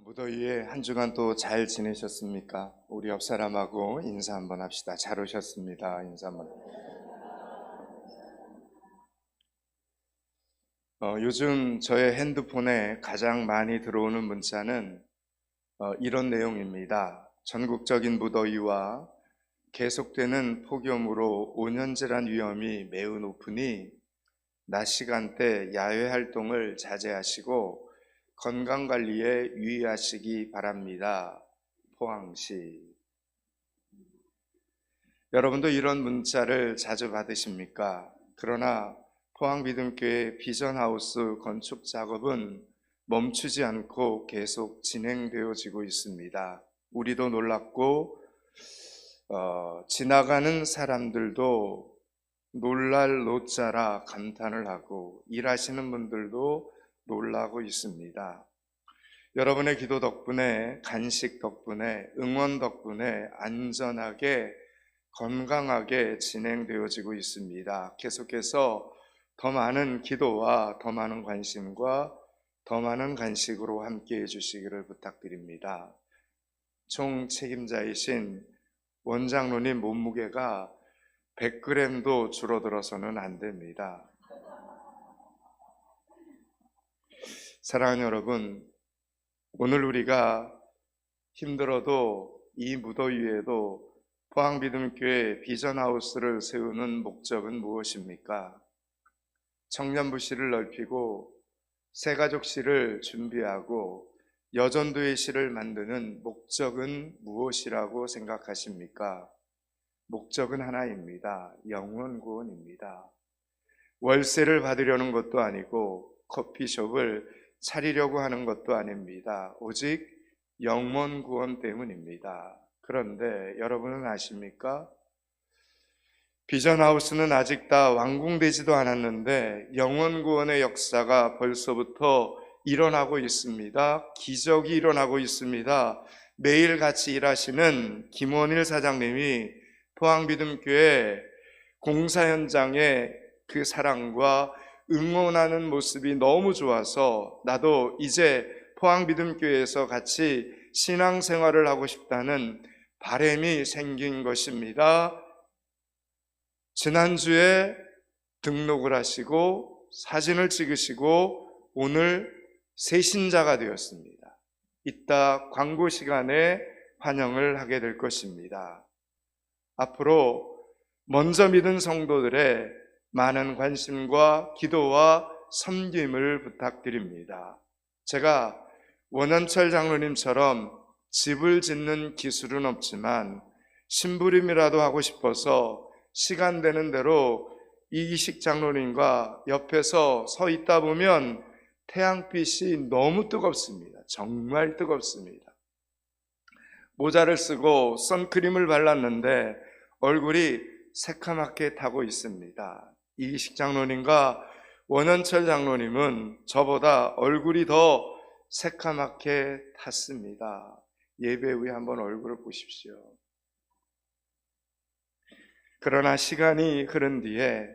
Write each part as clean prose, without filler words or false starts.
무더위에 한 주간 또 잘 지내셨습니까? 우리 옆 사람하고 인사 한번 합시다. 잘 오셨습니다. 인사 한번. 요즘 저의 핸드폰에 가장 많이 들어오는 문자는 이런 내용입니다. 전국적인 무더위와 계속되는 폭염으로 온연질환 위험이 매우 높으니 낮 시간대 야외 활동을 자제하시고 건강관리에 유의하시기 바랍니다. 포항시. 여러분도 이런 문자를 자주 받으십니까? 그러나 포항미듬교회 비전하우스 건축 작업은 멈추지 않고 계속 진행되어지고 있습니다. 우리도 놀랐고 지나가는 사람들도 놀랄 노자라 감탄을 하고 일하시는 분들도 놀라고 있습니다. 여러분의 기도 덕분에, 간식 덕분에, 응원 덕분에 안전하게 건강하게 진행되어지고 있습니다. 계속해서 더 많은 기도와 더 많은 관심과 더 많은 간식으로 함께해 주시기를 부탁드립니다. 총 책임자이신 원장로님 몸무게가 100g도 줄어들어서는 안 됩니다. 사랑하는 여러분, 오늘 우리가 힘들어도 이 무더위에도 포항미듬교회 비전하우스를 세우는 목적은 무엇입니까? 청년부시를 넓히고 새가족시를 준비하고 여전도의 시를 만드는 목적은 무엇이라고 생각하십니까? 목적은 하나입니다. 영혼 구원입니다. 월세를 받으려는 것도 아니고 커피숍을 차리려고 하는 것도 아닙니다. 오직 영혼 구원 때문입니다. 그런데 여러분은 아십니까? 비전하우스는 아직 다 완공되지도 않았는데 영혼 구원의 역사가 벌써부터 일어나고 있습니다. 기적이 일어나고 있습니다. 매일 같이 일하시는 김원일 사장님이 포항미듬교회 공사 현장에 그 사랑과 응원하는 모습이 너무 좋아서 나도 이제 포항미듬교회에서 같이 신앙생활을 하고 싶다는 바람이 생긴 것입니다. 지난주에 등록을 하시고 사진을 찍으시고 오늘 새신자가 되었습니다. 이따 광고 시간에 환영을 하게 될 것입니다. 앞으로 먼저 믿은 성도들의 많은 관심과 기도와 섬김을 부탁드립니다. 제가 원현철 장로님처럼 집을 짓는 기술은 없지만 심부름이라도 하고 싶어서 시간 되는 대로 이기식 장로님과 옆에서 서 있다 보면 태양빛이 너무 뜨겁습니다. 정말 뜨겁습니다. 모자를 쓰고 선크림을 발랐는데 얼굴이 새카맣게 타고 있습니다. 이기식 장로님과 원현철 장로님은 저보다 얼굴이 더 새카맣게 탔습니다. 예배 후에 한번 얼굴을 보십시오. 그러나 시간이 흐른 뒤에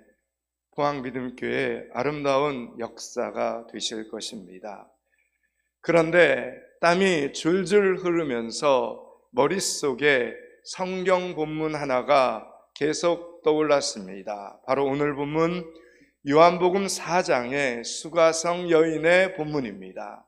포항미듬교회의 아름다운 역사가 되실 것입니다. 그런데 땀이 줄줄 흐르면서 머릿속에 성경 본문 하나가 계속 떠올랐습니다. 바로 오늘 본문 요한복음 4장의 수가성 여인의 본문입니다.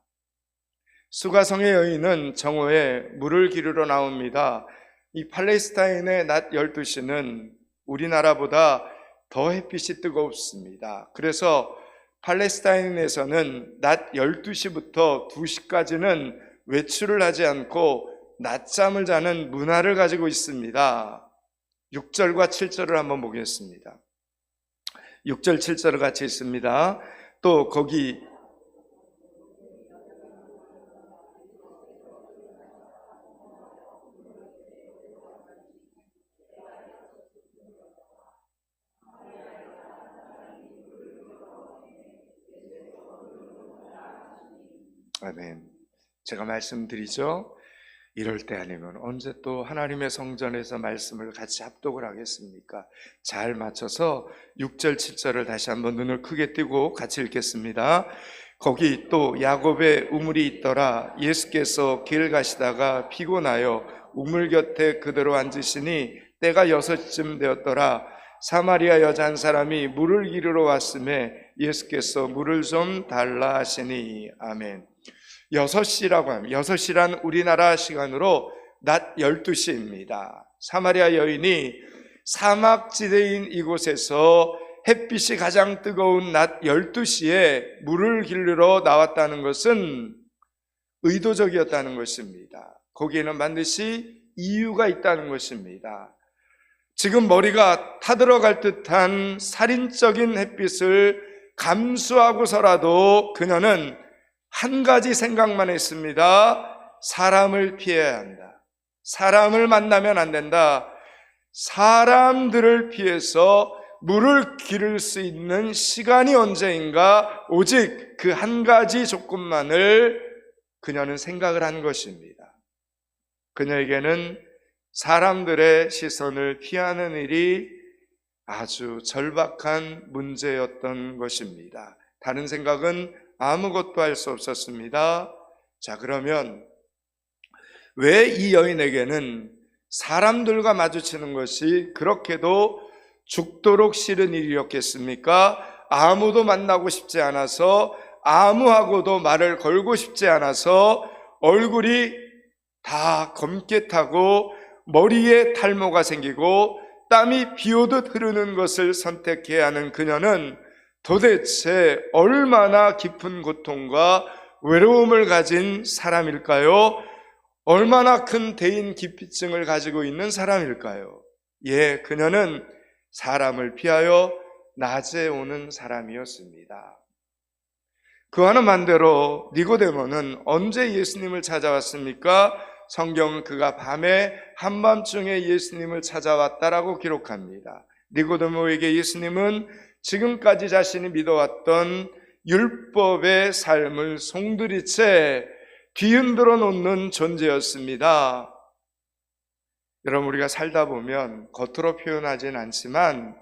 수가성의 여인은 정오에 물을 기르러 나옵니다. 이 팔레스타인의 낮 12시는 우리나라보다 더 햇빛이 뜨겁습니다. 그래서 팔레스타인에서는 낮 12시부터 2시까지는 외출을 하지 않고 낮잠을 자는 문화를 가지고 있습니다. 6절과 7절을 한번 보겠습니다. 6절 7절을 같이 있습니다. 또 거기 아멘. 제가 말씀드리죠. 이럴 때 아니면 언제 또 하나님의 성전에서 말씀을 같이 합독을 하겠습니까? 잘 맞춰서 6절 7절을 다시 한번 눈을 크게 뜨고 같이 읽겠습니다. 거기 또 야곱의 우물이 있더라. 예수께서 길 가시다가 피곤하여 우물 곁에 그대로 앉으시니 때가 6쯤 되었더라. 사마리아 여자 한 사람이 물을 기르러 왔음에 예수께서 물을 좀 달라 하시니. 아멘. 6시라고 합니다. 6시란 우리나라 시간으로 낮 12시입니다. 사마리아 여인이 사막지대인 이곳에서 햇빛이 가장 뜨거운 낮 12시에 물을 기르러 나왔다는 것은 의도적이었다는 것입니다. 거기에는 반드시 이유가 있다는 것입니다. 지금 머리가 타들어갈 듯한 살인적인 햇빛을 감수하고서라도 그녀는 한 가지 생각만 했습니다. 사람을 피해야 한다. 사람을 만나면 안 된다. 사람들을 피해서 물을 기를 수 있는 시간이 언제인가, 오직 그 한 가지 조건만을 그녀는 생각을 한 것입니다. 그녀에게는 사람들의 시선을 피하는 일이 아주 절박한 문제였던 것입니다. 다른 생각은 아무것도 할 수 없었습니다. 자, 그러면 왜 이 여인에게는 사람들과 마주치는 것이 그렇게도 죽도록 싫은 일이었겠습니까? 아무도 만나고 싶지 않아서, 아무하고도 말을 걸고 싶지 않아서 얼굴이 다 검게 타고 머리에 탈모가 생기고 땀이 비오듯 흐르는 것을 선택해야 하는 그녀는 도대체 얼마나 깊은 고통과 외로움을 가진 사람일까요? 얼마나 큰 대인 기피증을 가지고 있는 사람일까요? 예, 그녀는 사람을 피하여 낮에 오는 사람이었습니다. 그와는 반대로 니고데모는 언제 예수님을 찾아왔습니까? 성경은 그가 밤에 한밤중에 예수님을 찾아왔다라고 기록합니다. 니고데모에게 예수님은 지금까지 자신이 믿어왔던 율법의 삶을 송두리째 뒤흔들어 놓는 존재였습니다. 여러분, 우리가 살다 보면 겉으로 표현하진 않지만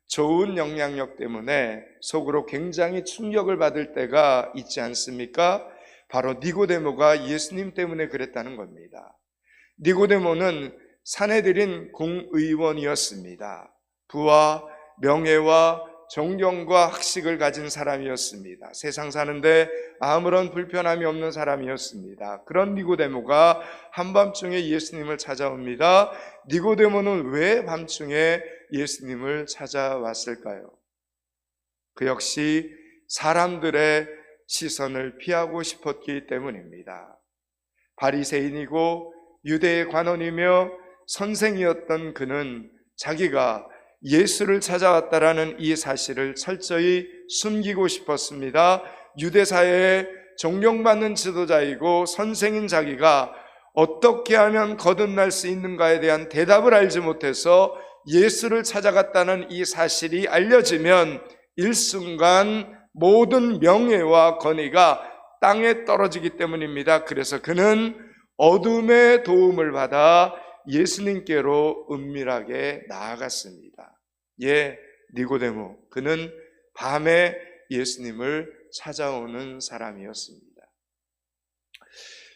좋은 영향력 때문에 속으로 굉장히 충격을 받을 때가 있지 않습니까? 바로 니고데모가 예수님 때문에 그랬다는 겁니다. 니고데모는 사내들인 공의원이었습니다. 부와 명예와 존경과 학식을 가진 사람이었습니다. 세상 사는데 아무런 불편함이 없는 사람이었습니다. 그런 니고데모가 한밤중에 예수님을 찾아옵니다. 니고데모는 왜 밤중에 예수님을 찾아왔을까요? 그 역시 사람들의 시선을 피하고 싶었기 때문입니다. 바리새인이고 유대의 관원이며 선생이었던 그는 자기가 예수를 찾아왔다라는 이 사실을 철저히 숨기고 싶었습니다. 유대사회에 존경받는 지도자이고 선생인 자기가 어떻게 하면 거듭날 수 있는가에 대한 대답을 알지 못해서 예수를 찾아갔다는 이 사실이 알려지면 일순간 모든 명예와 권위가 땅에 떨어지기 때문입니다. 그래서 그는 어둠의 도움을 받아 예수님께로 은밀하게 나아갔습니다. 예, 니고데모, 그는 밤에 예수님을 찾아오는 사람이었습니다.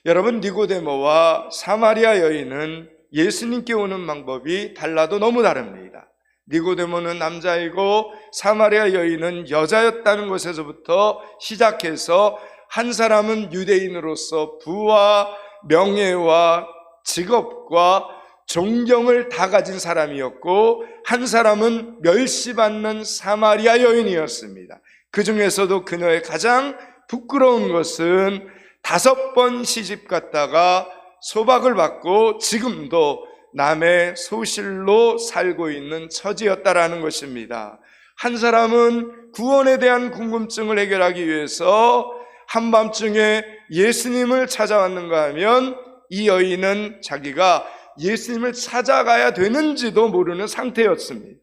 여러분, 니고데모와 사마리아 여인은 예수님께 오는 방법이 달라도 너무 다릅니다. 니고데모는 남자이고 사마리아 여인은 여자였다는 것에서부터 시작해서 한 사람은 유대인으로서 부와 명예와 직업과 존경을 다 가진 사람이었고 한 사람은 멸시받는 사마리아 여인이었습니다. 그 중에서도 그녀의 가장 부끄러운 것은 5번 시집 갔다가 소박을 받고 지금도 남의 소실로 살고 있는 처지였다라는 것입니다. 한 사람은 구원에 대한 궁금증을 해결하기 위해서 한밤중에 예수님을 찾아왔는가 하면 이 여인은 자기가 예수님을 찾아가야 되는지도 모르는 상태였습니다.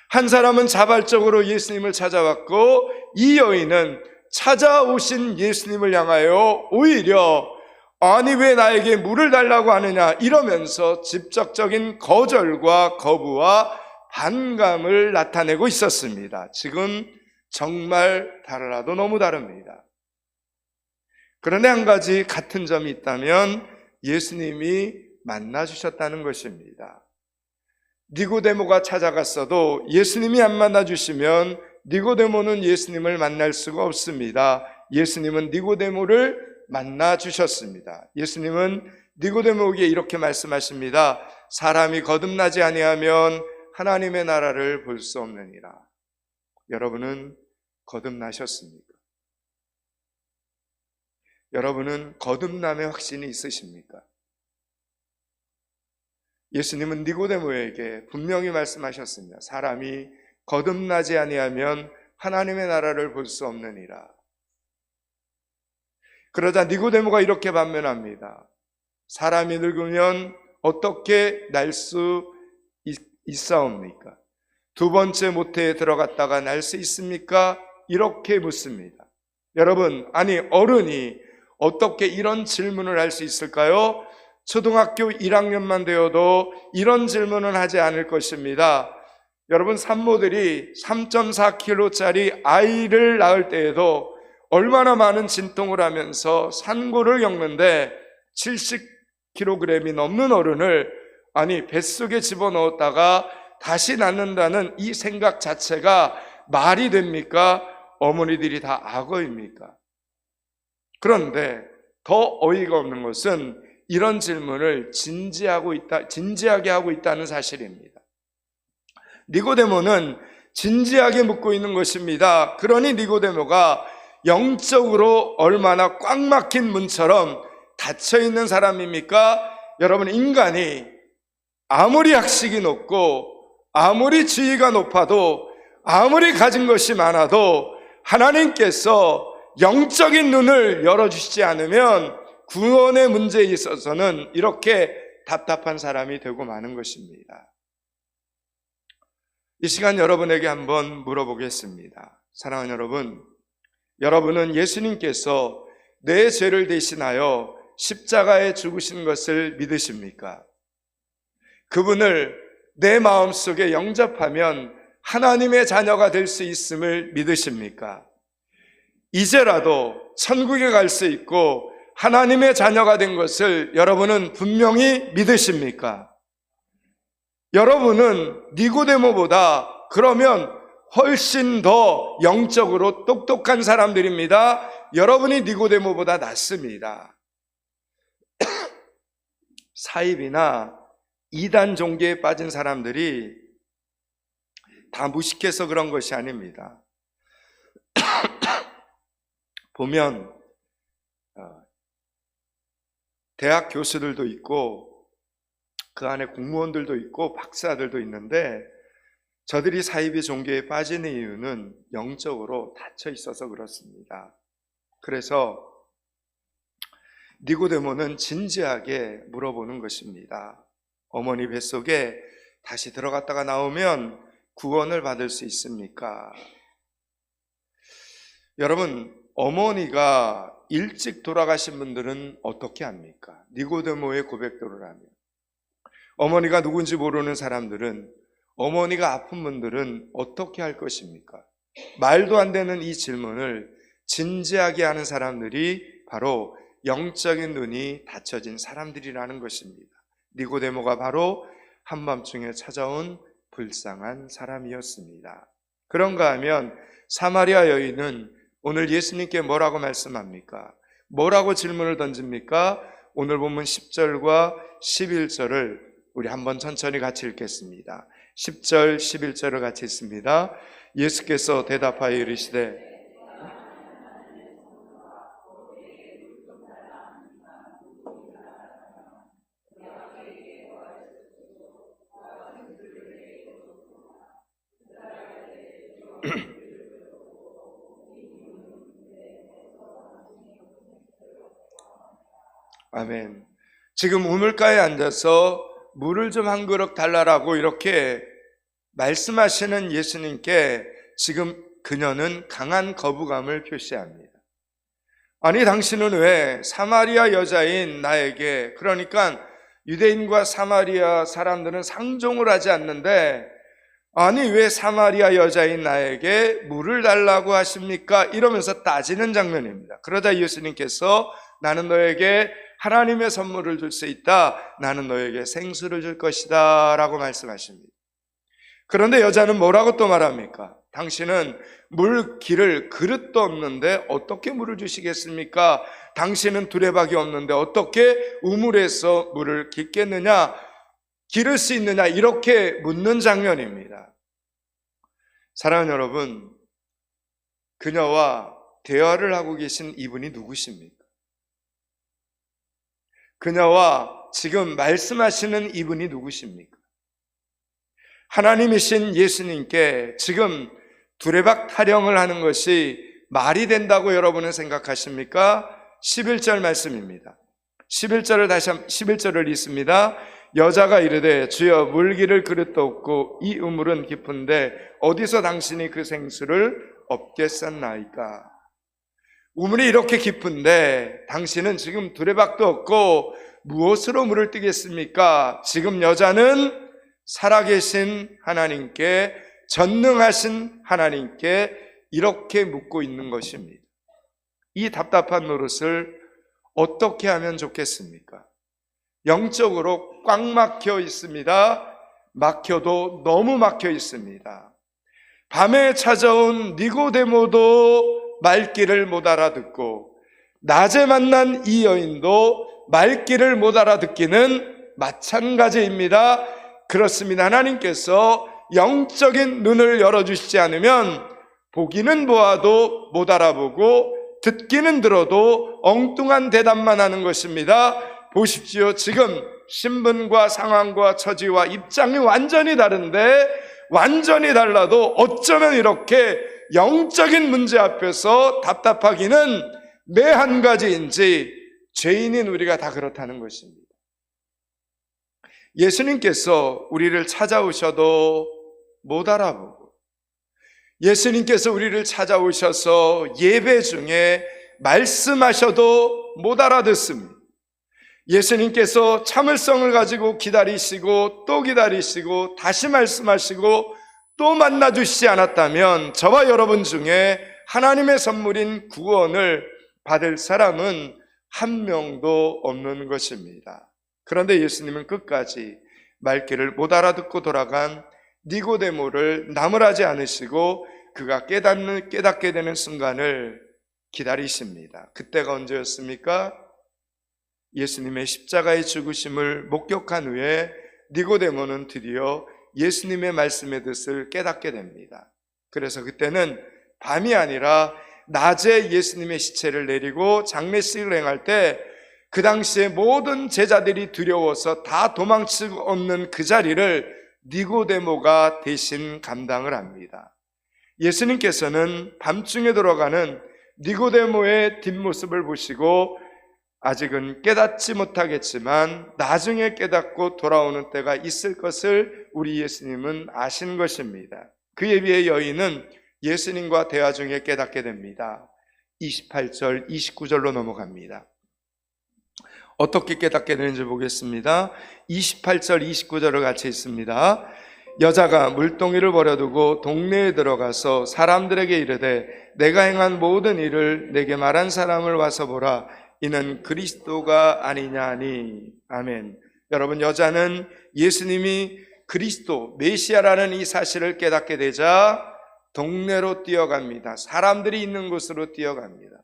한 사람은 자발적으로 예수님을 찾아왔고 이 여인은 찾아오신 예수님을 향하여 오히려 아니 왜 나에게 물을 달라고 하느냐 이러면서 직접적인 거절과 거부와 반감을 나타내고 있었습니다. 지금 정말 달라도 너무 다릅니다. 그런데 한 가지 같은 점이 있다면 예수님이 만나주셨다는 것입니다. 니고데모가 찾아갔어도 예수님이 안 만나주시면 니고데모는 예수님을 만날 수가 없습니다. 예수님은 니고데모를 만나주셨습니다. 예수님은 니고데모에게 이렇게 말씀하십니다. 사람이 거듭나지 아니하면 하나님의 나라를 볼 수 없느니라. 여러분은 거듭나셨습니까? 여러분은 거듭남의 확신이 있으십니까? 예수님은 니고데모에게 분명히 말씀하셨습니다. 사람이 거듭나지 아니하면 하나님의 나라를 볼 수 없느니라. 그러자 니고데모가 이렇게 반면합니다. 사람이 늙으면 어떻게 날 수 있사옵니까? 두 번째 모태에 들어갔다가 날 수 있습니까? 이렇게 묻습니다. 여러분, 아니 어른이 어떻게 이런 질문을 할 수 있을까요? 초등학교 1학년만 되어도 이런 질문은 하지 않을 것입니다. 여러분, 산모들이 3.4kg짜리 아이를 낳을 때에도 얼마나 많은 진통을 하면서 산고를 겪는데 70kg이 넘는 어른을 뱃속에 집어넣었다가 다시 낳는다는 이 생각 자체가 말이 됩니까? 어머니들이 다 악어입니까? 그런데 더 어이가 없는 것은 이런 질문을 진지하게 하고 있다는 사실입니다. 니고데모는 진지하게 묻고 있는 것입니다. 그러니 니고데모가 영적으로 얼마나 꽉 막힌 문처럼 닫혀 있는 사람입니까? 여러분, 인간이 아무리 학식이 높고 아무리 지위가 높아도 아무리 가진 것이 많아도 하나님께서 영적인 눈을 열어주시지 않으면 구원의 문제에 있어서는 이렇게 답답한 사람이 되고 마는 것입니다. 이 시간 여러분에게 한번 물어보겠습니다. 사랑하는 여러분, 여러분은 예수님께서 내 죄를 대신하여 십자가에 죽으신 것을 믿으십니까? 그분을 내 마음속에 영접하면 하나님의 자녀가 될 수 있음을 믿으십니까? 이제라도 천국에 갈 수 있고 하나님의 자녀가 된 것을 여러분은 분명히 믿으십니까? 여러분은 니고데모보다 그러면 훨씬 더 영적으로 똑똑한 사람들입니다. 여러분이 니고데모보다 낫습니다. 사입이나 이단 종교에 빠진 사람들이 다 무식해서 그런 것이 아닙니다. 보면 대학 교수들도 있고 그 안에 공무원들도 있고 박사들도 있는데 저들이 사이비 종교에 빠지는 이유는 영적으로 닫혀 있어서 그렇습니다. 그래서 니고데모는 진지하게 물어보는 것입니다. 어머니 뱃속에 다시 들어갔다가 나오면 구원을 받을 수 있습니까? 여러분, 어머니가 일찍 돌아가신 분들은 어떻게 합니까? 니고데모의 고백대로 하면 어머니가 누군지 모르는 사람들은, 어머니가 아픈 분들은 어떻게 할 것입니까? 말도 안 되는 이 질문을 진지하게 하는 사람들이 바로 영적인 눈이 닫혀진 사람들이라는 것입니다. 니고데모가 바로 한밤중에 찾아온 불쌍한 사람이었습니다. 그런가 하면 사마리아 여인은 오늘 예수님께 뭐라고 말씀합니까? 뭐라고 질문을 던집니까? 오늘 본문 10절과 11절을 우리 한번 천천히 같이 읽겠습니다. 10절, 11절을 같이 읽습니다. 예수께서 대답하여 이르시되 아멘. 지금 우물가에 앉아서 물을 좀 한 그릇 달라라고 이렇게 말씀하시는 예수님께 지금 그녀는 강한 거부감을 표시합니다. 아니, 당신은 왜 사마리아 여자인 나에게, 그러니까 유대인과 사마리아 사람들은 상종을 하지 않는데 아니 왜 사마리아 여자인 나에게 물을 달라고 하십니까? 이러면서 따지는 장면입니다. 그러자 예수님께서 나는 너에게 하나님의 선물을 줄 수 있다. 나는 너에게 생수를 줄 것이다 라고 말씀하십니다. 그런데 여자는 뭐라고 또 말합니까? 당신은 물 길을 그릇도 없는데 어떻게 물을 주시겠습니까? 당신은 두레박이 없는데 어떻게 우물에서 물을 깃겠느냐? 기를 수 있느냐? 이렇게 묻는 장면입니다. 사랑하는 여러분, 그녀와 대화를 하고 계신 이분이 누구십니까? 그녀와 지금 말씀하시는 이분이 누구십니까? 하나님이신 예수님께 지금 두레박 타령을 하는 것이 말이 된다고 여러분은 생각하십니까? 11절 말씀입니다. 11절을 읽습니다. 여자가 이르되 주여 물기를 그릇도 없고 이 우물은 깊은데 어디서 당신이 그 생수를 얻겠었나이까? 우물이 이렇게 깊은데 당신은 지금 두레박도 없고 무엇으로 물을 뜨겠습니까? 지금 여자는 살아계신 하나님께, 전능하신 하나님께 이렇게 묻고 있는 것입니다. 이 답답한 노릇을 어떻게 하면 좋겠습니까? 영적으로 꽉 막혀 있습니다. 막혀도 너무 막혀 있습니다. 밤에 찾아온 니고데모도 말귀를 못 알아듣고 낮에 만난 이 여인도 말귀를 못 알아듣기는 마찬가지입니다. 그렇습니다. 하나님께서 영적인 눈을 열어주시지 않으면 보기는 보아도 못 알아보고 듣기는 들어도 엉뚱한 대답만 하는 것입니다. 보십시오. 지금 신분과 상황과 처지와 입장이 완전히 다른데 완전히 달라도 어쩌면 이렇게 영적인 문제 앞에서 답답하기는 매 한 가지인지 죄인인 우리가 다 그렇다는 것입니다. 예수님께서 우리를 찾아오셔도 못 알아보고 예수님께서 우리를 찾아오셔서 예배 중에 말씀하셔도 못 알아듣습니다. 예수님께서 참을성을 가지고 기다리시고 또 기다리시고 다시 말씀하시고 또 만나주시지 않았다면 저와 여러분 중에 하나님의 선물인 구원을 받을 사람은 한 명도 없는 것입니다. 그런데 예수님은 끝까지 말귀를 못 알아듣고 돌아간 니고데모를 나무라지 않으시고 그가 깨닫게 되는 순간을 기다리십니다. 그때가 언제였습니까? 예수님의 십자가의 죽으심을 목격한 후에 니고데모는 드디어 예수님의 말씀의 뜻을 깨닫게 됩니다. 그래서 그때는 밤이 아니라 낮에 예수님의 시체를 내리고 장례식을 행할 때 그 당시에 모든 제자들이 두려워서 다 도망치고 없는 그 자리를 니고데모가 대신 감당을 합니다. 예수님께서는 밤중에 돌아가는 니고데모의 뒷모습을 보시고 아직은 깨닫지 못하겠지만 나중에 깨닫고 돌아오는 때가 있을 것을 우리 예수님은 아신 것입니다. 그에 비해 여인은 예수님과 대화 중에 깨닫게 됩니다. 28절, 29절로 넘어갑니다. 어떻게 깨닫게 되는지 보겠습니다. 28절, 29절을 같이 읽습니다. 여자가 물동이를 버려두고 동네에 들어가서 사람들에게 이르되 내가 행한 모든 일을 내게 말한 사람을 와서 보라. 이는 그리스도가 아니냐 하니. 아멘. 여러분, 여자는 예수님이 그리스도, 메시아라는 이 사실을 깨닫게 되자 동네로 뛰어갑니다. 사람들이 있는 곳으로 뛰어갑니다.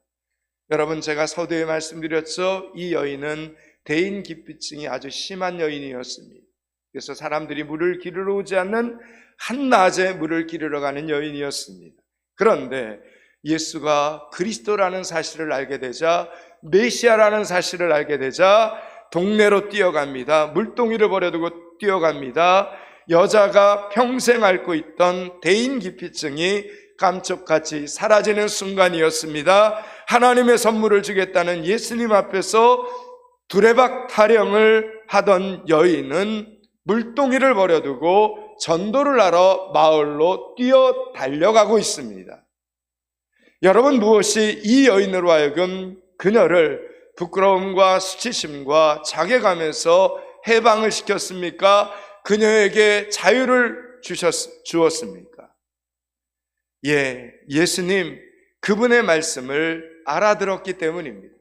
여러분, 제가 서두에 말씀드렸죠. 이 여인은 대인 기피증이 아주 심한 여인이었습니다. 그래서 사람들이 물을 기르러 오지 않는 한낮에 물을 기르러 가는 여인이었습니다. 그런데 예수가 그리스도라는 사실을 알게 되자, 메시아라는 사실을 알게 되자 동네로 뛰어갑니다. 물동이를 버려두고 뛰어갑니다. 여자가 평생 앓고 있던 대인 기피증이 감쪽같이 사라지는 순간이었습니다. 하나님의 선물을 주겠다는 예수님 앞에서 두레박 타령을 하던 여인은 물동이를 버려두고 전도를 하러 마을로 뛰어 달려가고 있습니다. 여러분, 무엇이 이 여인으로 하여금 그녀를 부끄러움과 수치심과 자괴감에서 해방을 시켰습니까? 그녀에게 자유를 주었습니까? 예, 예수님 그분의 말씀을 알아들었기 때문입니다.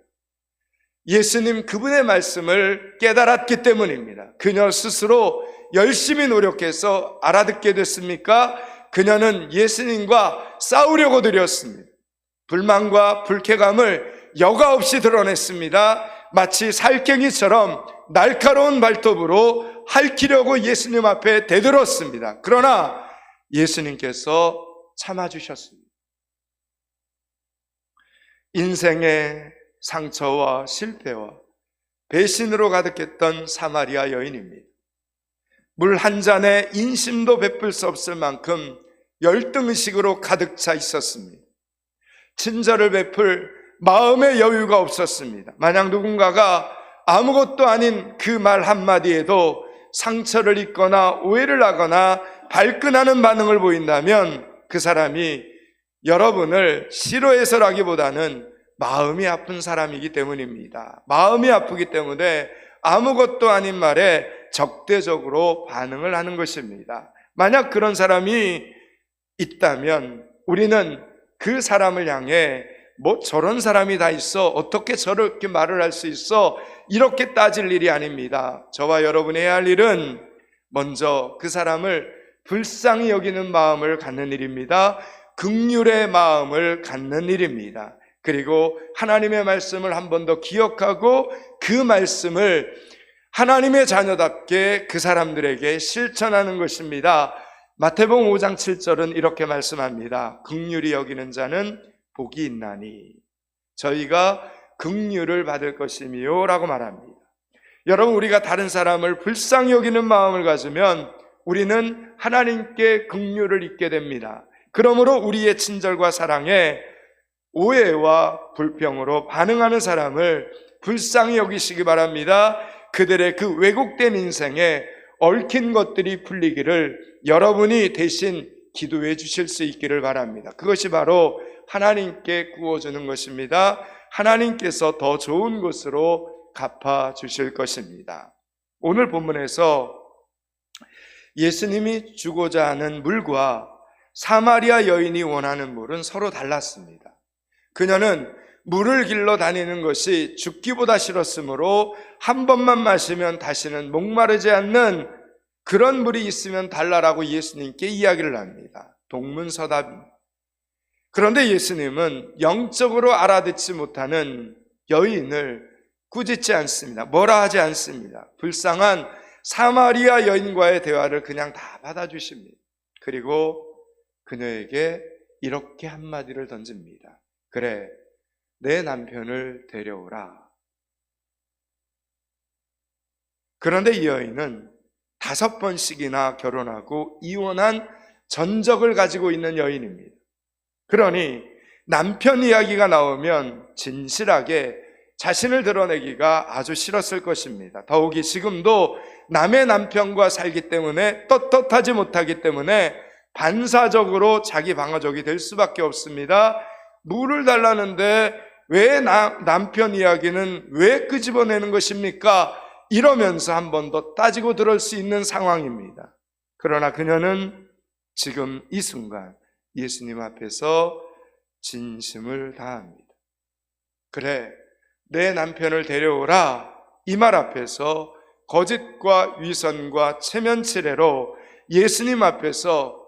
예수님 그분의 말씀을 깨달았기 때문입니다. 그녀 스스로 열심히 노력해서 알아듣게 됐습니까? 그녀는 예수님과 싸우려고 들였습니다. 불만과 불쾌감을 여과 없이 드러냈습니다. 마치 살쾡이처럼 날카로운 발톱으로 핥히려고 예수님 앞에 대들었습니다. 그러나 예수님께서 참아주셨습니다. 인생의 상처와 실패와 배신으로 가득했던 사마리아 여인입니다. 물 한 잔에 인심도 베풀 수 없을 만큼 열등의식으로 가득 차 있었습니다. 친절을 베풀 마음의 여유가 없었습니다. 만약 누군가가 아무것도 아닌 그 말 한마디에도 상처를 입거나 오해를 하거나 발끈하는 반응을 보인다면 그 사람이 여러분을 싫어해서라기보다는 마음이 아픈 사람이기 때문입니다. 마음이 아프기 때문에 아무것도 아닌 말에 적대적으로 반응을 하는 것입니다. 만약 그런 사람이 있다면 우리는 그 사람을 향해 뭐 저런 사람이 다 있어, 어떻게 저렇게 말을 할 수 있어, 이렇게 따질 일이 아닙니다. 저와 여러분이 해야 할 일은 먼저 그 사람을 불쌍히 여기는 마음을 갖는 일입니다. 긍휼의 마음을 갖는 일입니다. 그리고 하나님의 말씀을 한 번 더 기억하고 그 말씀을 하나님의 자녀답게 그 사람들에게 실천하는 것입니다. 마태복음 5장 7절은 이렇게 말씀합니다. 긍휼히 여기는 자는 복이 있나니 저희가 긍휼을 받을 것이미요 라고 말합니다. 여러분, 우리가 다른 사람을 불쌍히 여기는 마음을 가지면 우리는 하나님께 긍휼을 입게 됩니다. 그러므로 우리의 친절과 사랑에 오해와 불평으로 반응하는 사람을 불쌍히 여기시기 바랍니다. 그들의 그 왜곡된 인생에 얽힌 것들이 풀리기를 여러분이 대신 기도해 주실 수 있기를 바랍니다. 그것이 바로 하나님께 구워주는 것입니다. 하나님께서 더 좋은 것으로 갚아주실 것입니다. 오늘 본문에서 예수님이 주고자 하는 물과 사마리아 여인이 원하는 물은 서로 달랐습니다. 그녀는 물을 길러 다니는 것이 죽기보다 싫었으므로 한 번만 마시면 다시는 목마르지 않는 그런 물이 있으면 달라라고 예수님께 이야기를 합니다. 동문서답입니다. 그런데 예수님은 영적으로 알아듣지 못하는 여인을 꾸짖지 않습니다. 뭐라 하지 않습니다. 불쌍한 사마리아 여인과의 대화를 그냥 다 받아주십니다. 그리고 그녀에게 이렇게 한마디를 던집니다. 그래, 내 남편을 데려오라. 그런데 이 여인은 5번씩이나 결혼하고 이혼한 전적을 가지고 있는 여인입니다. 그러니 남편 이야기가 나오면 진실하게 자신을 드러내기가 아주 싫었을 것입니다. 더욱이 지금도 남의 남편과 살기 때문에 떳떳하지 못하기 때문에 반사적으로 자기 방어적이 될 수밖에 없습니다. 물을 달라는데 왜 남편 이야기는 왜 끄집어내는 것입니까? 이러면서 한 번 더 따지고 들을 수 있는 상황입니다. 그러나 그녀는 지금 이 순간 예수님 앞에서 진심을 다합니다. 그래, 내 남편을 데려오라. 이 말 앞에서 거짓과 위선과 체면치레로 예수님 앞에서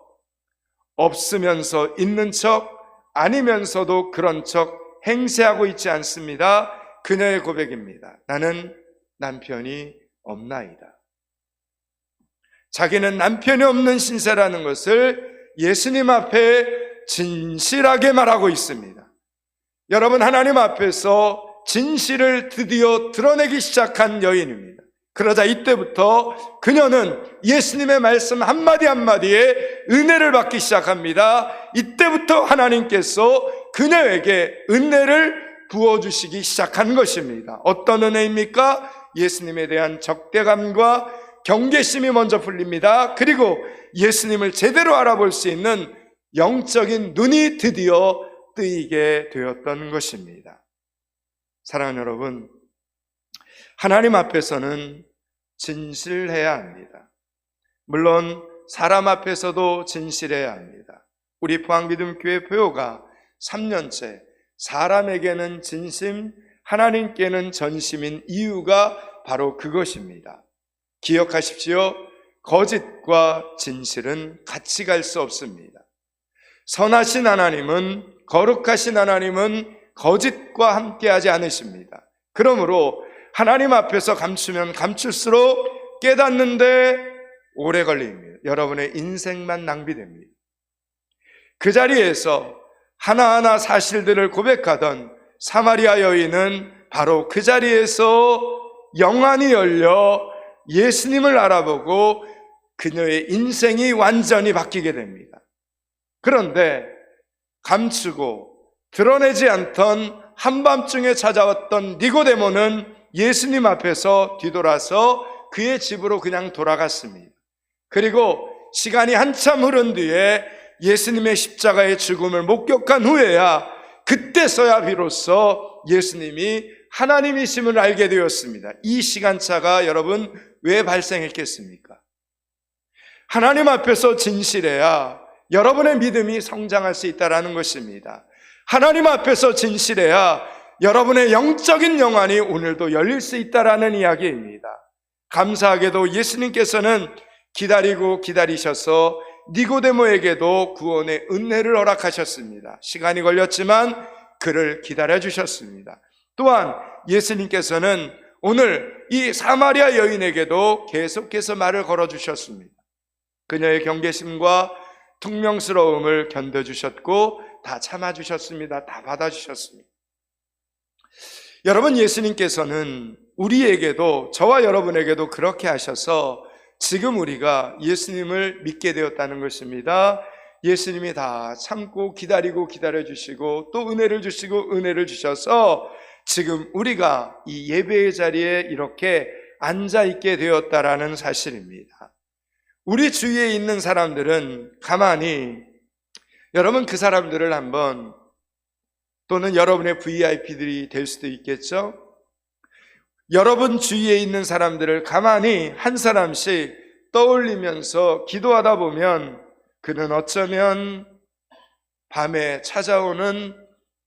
없으면서 있는 척, 아니면서도 그런 척 행세하고 있지 않습니다. 그녀의 고백입니다. 나는 남편이 없나이다. 자기는 남편이 없는 신세라는 것을 예수님 앞에 진실하게 말하고 있습니다. 여러분, 하나님 앞에서 진실을 드디어 드러내기 시작한 여인입니다. 그러자 이때부터 그녀는 예수님의 말씀 한마디 한마디에 은혜를 받기 시작합니다. 이때부터 하나님께서 그녀에게 은혜를 부어주시기 시작한 것입니다. 어떤 은혜입니까? 예수님에 대한 적대감과 경계심이 먼저 풀립니다. 그리고 예수님을 제대로 알아볼 수 있는 영적인 눈이 드디어 뜨이게 되었던 것입니다. 사랑하는 여러분, 하나님 앞에서는 진실해야 합니다. 물론 사람 앞에서도 진실해야 합니다. 우리 포항믿음교회 표요가 3년째 사람에게는 진심, 하나님께는 전심인 이유가 바로 그것입니다. 기억하십시오. 거짓과 진실은 같이 갈 수 없습니다. 선하신 하나님은, 거룩하신 하나님은 거짓과 함께하지 않으십니다. 그러므로 하나님 앞에서 감추면 감출수록 깨닫는데 오래 걸립니다. 여러분의 인생만 낭비됩니다. 그 자리에서 하나하나 사실들을 고백하던 사마리아 여인은 바로 그 자리에서 영안이 열려 예수님을 알아보고 그녀의 인생이 완전히 바뀌게 됩니다. 그런데 감추고 드러내지 않던 한밤중에 찾아왔던 니고데모는 예수님 앞에서 뒤돌아서 그의 집으로 그냥 돌아갔습니다. 그리고 시간이 한참 흐른 뒤에 예수님의 십자가의 죽음을 목격한 후에야 그때서야 비로소 예수님이 하나님이심을 알게 되었습니다. 이 시간차가 여러분 왜 발생했겠습니까? 하나님 앞에서 진실해야 여러분의 믿음이 성장할 수 있다는 것입니다. 하나님 앞에서 진실해야 여러분의 영적인 영안이 오늘도 열릴 수 있다는 이야기입니다. 감사하게도 예수님께서는 기다리고 기다리셔서 니고데모에게도 구원의 은혜를 허락하셨습니다. 시간이 걸렸지만 그를 기다려주셨습니다. 또한 예수님께서는 오늘 이 사마리아 여인에게도 계속해서 말을 걸어주셨습니다. 그녀의 경계심과 퉁명스러움을 견뎌주셨고 다 참아주셨습니다. 다 받아주셨습니다. 여러분, 예수님께서는 우리에게도, 저와 여러분에게도 그렇게 하셔서 지금 우리가 예수님을 믿게 되었다는 것입니다. 예수님이 다 참고 기다리고 기다려주시고 또 은혜를 주시고 은혜를 주셔서 지금 우리가 이 예배의 자리에 이렇게 앉아있게 되었다라는 사실입니다. 우리 주위에 있는 사람들은 가만히, 여러분 그 사람들을 한번, 또는 여러분의 VIP들이 될 수도 있겠죠. 여러분 주위에 있는 사람들을 가만히 한 사람씩 떠올리면서 기도하다 보면 그는 어쩌면 밤에 찾아오는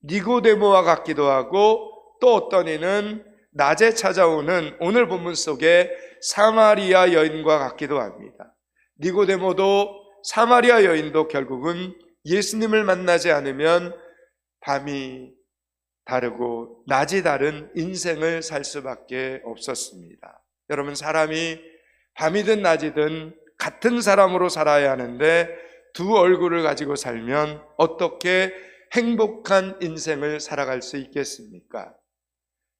니고데모와 같기도 하고 또 어떤 이는 낮에 찾아오는 오늘 본문 속의 사마리아 여인과 같기도 합니다. 니고데모도 사마리아 여인도 결국은 예수님을 만나지 않으면 밤이 다르고 낮이 다른 인생을 살 수밖에 없었습니다. 여러분, 사람이 밤이든 낮이든 같은 사람으로 살아야 하는데 두 얼굴을 가지고 살면 어떻게 행복한 인생을 살아갈 수 있겠습니까?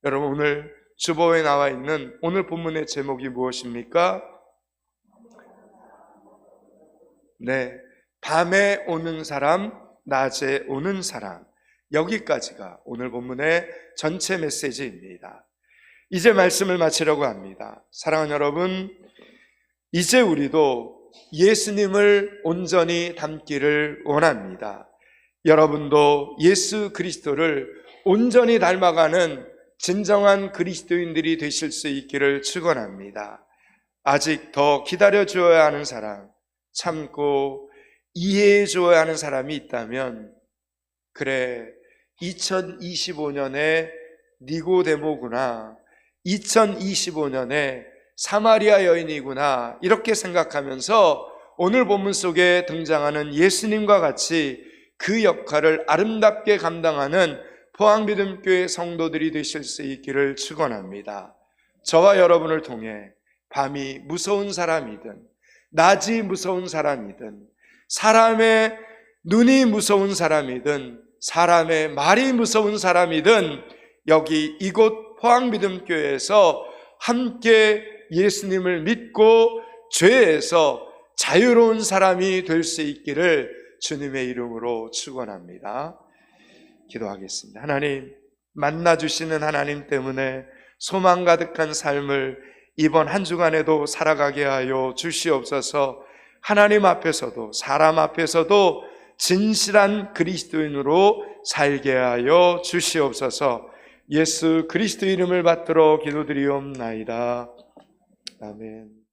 여러분, 오늘 주보에 나와 있는 오늘 본문의 제목이 무엇입니까? 네, 밤에 오는 사람, 낮에 오는 사람. 여기까지가 오늘 본문의 전체 메시지입니다. 이제 말씀을 마치려고 합니다. 사랑하는 여러분, 이제 우리도 예수님을 온전히 닮기를 원합니다. 여러분도 예수 그리스도를 온전히 닮아가는 진정한 그리스도인들이 되실 수 있기를 축원합니다. 아직 더 기다려줘야 하는 사람, 참고 이해해줘야 하는 사람이 있다면, 그래, 2025년에 니고데모구나, 2025년에 사마리아 여인이구나, 이렇게 생각하면서 오늘 본문 속에 등장하는 예수님과 같이 그 역할을 아름답게 감당하는 포항믿음교회 성도들이 되실 수 있기를 축원합니다. 저와 여러분을 통해 밤이 무서운 사람이든 낮이 무서운 사람이든 사람의 눈이 무서운 사람이든 사람의 말이 무서운 사람이든 여기 이곳 포항믿음교회에서 함께 예수님을 믿고 죄에서 자유로운 사람이 될 수 있기를 주님의 이름으로 축원합니다. 기도하겠습니다. 하나님, 만나주시는 하나님 때문에 소망 가득한 삶을 이번 한 주간에도 살아가게 하여 주시옵소서. 하나님 앞에서도 사람 앞에서도 진실한 그리스도인으로 살게 하여 주시옵소서. 예수 그리스도 이름을 받들어 기도드리옵나이다. 아멘.